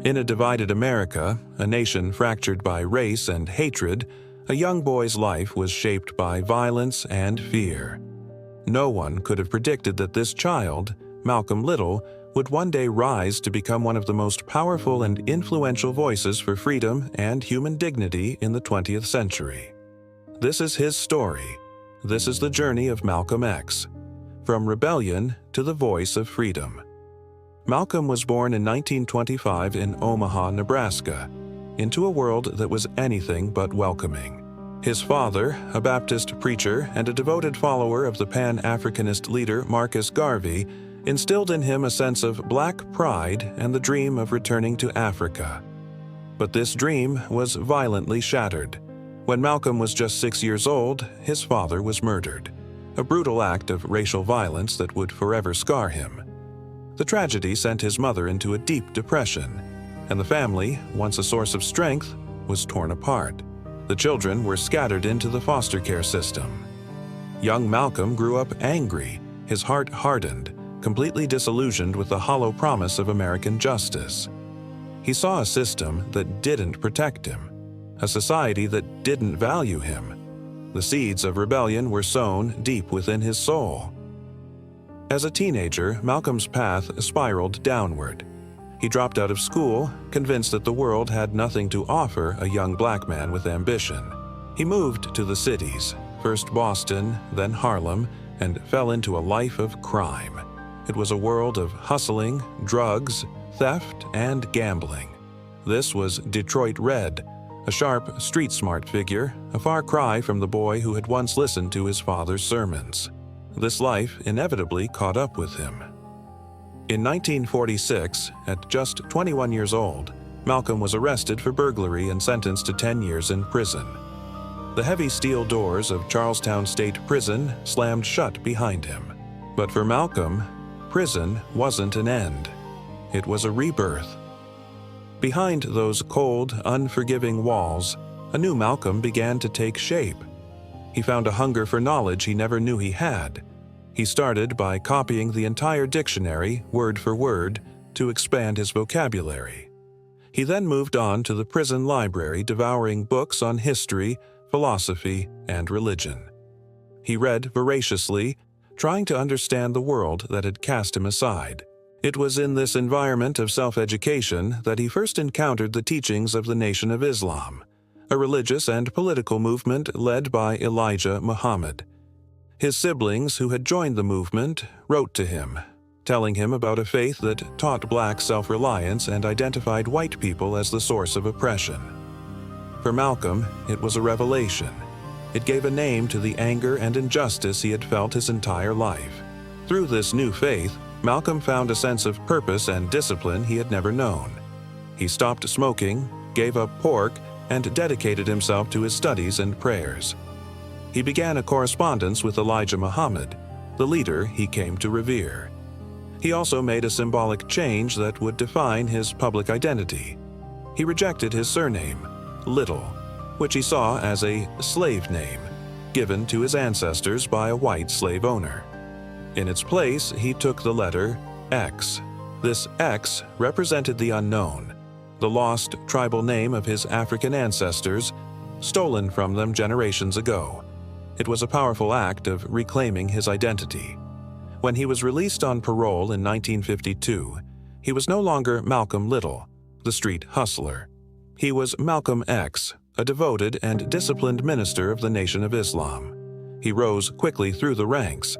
In a divided America, a nation fractured by race and hatred, a young boy's life was shaped by violence and fear. No one could have predicted that this child, Malcolm Little, would one day rise to become one of the most powerful and influential voices for freedom and human dignity in the 20th century. This is his story. This is the journey of Malcolm X, from rebellion to the voice of freedom. Malcolm was born in 1925 in Omaha, Nebraska, into a world that was anything but welcoming. His father, a Baptist preacher and a devoted follower of the Pan-Africanist leader Marcus Garvey, instilled in him a sense of black pride and the dream of returning to Africa. But this dream was violently shattered. When Malcolm was just 6 years old, his father was murdered, a brutal act of racial violence that would forever scar him. The tragedy sent his mother into a deep depression, and the family, once a source of strength, was torn apart. The children were scattered into the foster care system. Young Malcolm grew up angry, his heart hardened, completely disillusioned with the hollow promise of American justice. He saw a system that didn't protect him, a society that didn't value him. The seeds of rebellion were sown deep within his soul. As a teenager, Malcolm's path spiraled downward. He dropped out of school, convinced that the world had nothing to offer a young black man with ambition. He moved to the cities, first Boston, then Harlem, and fell into a life of crime. It was a world of hustling, drugs, theft, and gambling. This was Detroit Red, a sharp, street-smart figure, a far cry from the boy who had once listened to his father's sermons. This life inevitably caught up with him. In 1946, at just 21 years old, Malcolm was arrested for burglary and sentenced to 10 years in prison. The heavy steel doors of Charlestown State Prison slammed shut behind him. But for Malcolm, prison wasn't an end. It was a rebirth. Behind those cold, unforgiving walls, a new Malcolm began to take shape. He found a hunger for knowledge he never knew he had. He started by copying the entire dictionary, word for word, to expand his vocabulary. He then moved on to the prison library, devouring books on history, philosophy, and religion. He read voraciously, trying to understand the world that had cast him aside. It was in this environment of self-education that he first encountered the teachings of the Nation of Islam, a religious and political movement led by Elijah Muhammad. His siblings, who had joined the movement, wrote to him, telling him about a faith that taught black self-reliance and identified white people as the source of oppression. For Malcolm, it was a revelation. It gave a name to the anger and injustice he had felt his entire life. Through this new faith, Malcolm found a sense of purpose and discipline he had never known. He stopped smoking, gave up pork, and dedicated himself to his studies and prayers. He began a correspondence with Elijah Muhammad, the leader he came to revere. He also made a symbolic change that would define his public identity. He rejected his surname, Little, which he saw as a slave name, given to his ancestors by a white slave owner. In its place, he took the letter X. This X represented the unknown, the lost tribal name of his African ancestors, stolen from them generations ago. It was a powerful act of reclaiming his identity. When he was released on parole in 1952, he was no longer Malcolm Little, the street hustler. He was Malcolm X, a devoted and disciplined minister of the Nation of Islam. He rose quickly through the ranks.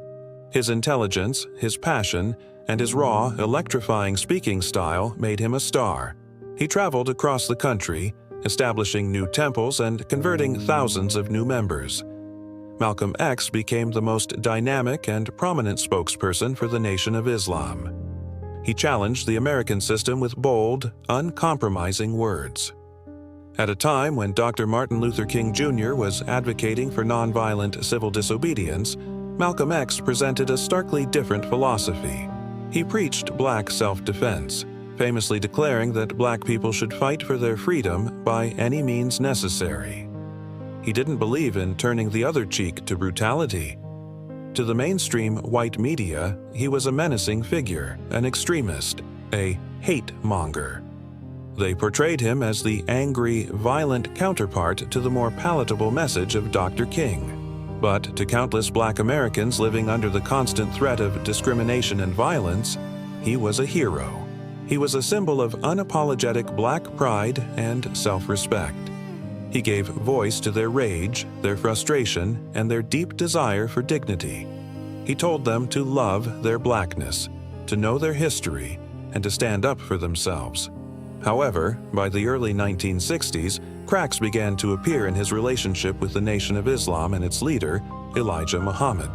His intelligence, his passion, and his raw, electrifying speaking style made him a star. He traveled across the country, establishing new temples and converting thousands of new members. Malcolm X became the most dynamic and prominent spokesperson for the Nation of Islam. He challenged the American system with bold, uncompromising words. At a time when Dr. Martin Luther King Jr. was advocating for nonviolent civil disobedience, Malcolm X presented a starkly different philosophy. He preached black self-defense, famously declaring that black people should fight for their freedom by any means necessary. He didn't believe in turning the other cheek to brutality. To the mainstream white media, he was a menacing figure, an extremist, a hate monger. They portrayed him as the angry, violent counterpart to the more palatable message of Dr. King. But to countless Black Americans living under the constant threat of discrimination and violence, he was a hero. He was a symbol of unapologetic Black pride and self-respect. He gave voice to their rage, their frustration, and their deep desire for dignity. He told them to love their Blackness, to know their history, and to stand up for themselves. However, by the early 1960s, cracks began to appear in his relationship with the Nation of Islam and its leader, Elijah Muhammad.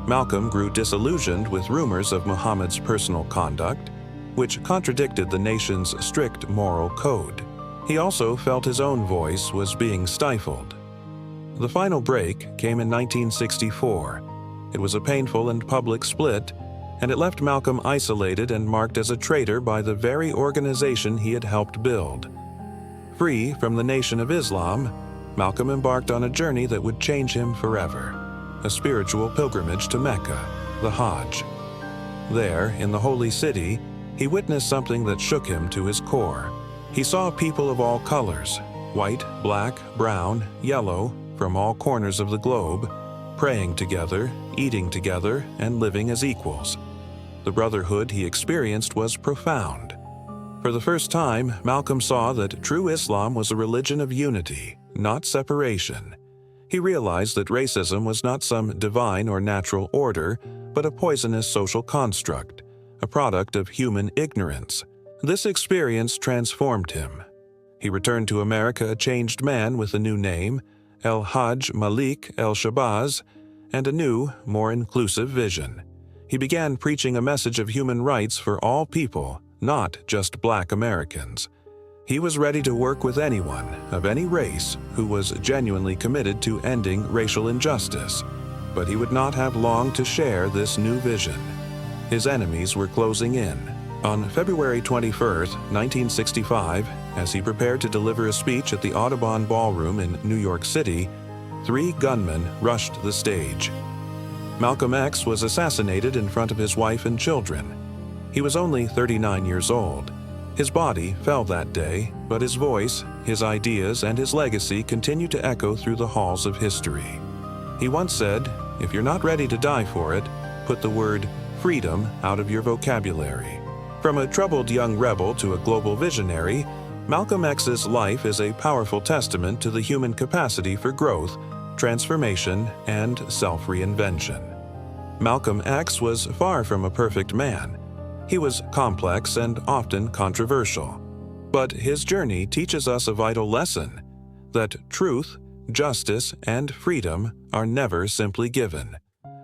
Malcolm grew disillusioned with rumors of Muhammad's personal conduct, which contradicted the nation's strict moral code. He also felt his own voice was being stifled. The final break came in 1964. It was a painful and public split, and it left Malcolm isolated and marked as a traitor by the very organization he had helped build. Free from the Nation of Islam, Malcolm embarked on a journey that would change him forever, a spiritual pilgrimage to Mecca, the Hajj. There, in the holy city, he witnessed something that shook him to his core. He saw people of all colors, white, black, brown, yellow, from all corners of the globe, praying together, eating together, and living as equals. The brotherhood he experienced was profound. For the first time, Malcolm saw that true Islam was a religion of unity, not separation. He realized that racism was not some divine or natural order, but a poisonous social construct, a product of human ignorance. This experience transformed him. He returned to America a changed man with a new name, el-hajj Malik el-shabazz, and a new, more inclusive vision. He began preaching a message of human rights for all people, not just Black Americans. He was ready to work with anyone, of any race, who was genuinely committed to ending racial injustice, but he would not have long to share this new vision. His enemies were closing in. On February 21, 1965, as he prepared to deliver a speech at the Audubon Ballroom in New York City, 3 gunmen rushed the stage. Malcolm X was assassinated in front of his wife and children. He was only 39 years old. His body fell that day, but his voice, his ideas, and his legacy continue to echo through the halls of history. He once said, "If you're not ready to die for it, put the word freedom out of your vocabulary." From a troubled young rebel to a global visionary, Malcolm X's life is a powerful testament to the human capacity for growth, transformation, and self-reinvention. Malcolm X was far from a perfect man. He was complex and often controversial. But his journey teaches us a vital lesson, that truth, justice, and freedom are never simply given.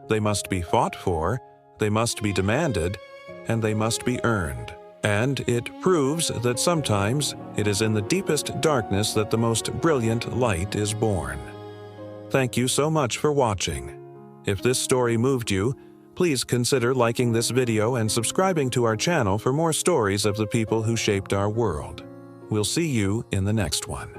They must be fought for, they must be demanded, and they must be earned. And it proves that sometimes it is in the deepest darkness that the most brilliant light is born. Thank you so much for watching. If this story moved you, please consider liking this video and subscribing to our channel for more stories of the people who shaped our world. We'll see you in the next one.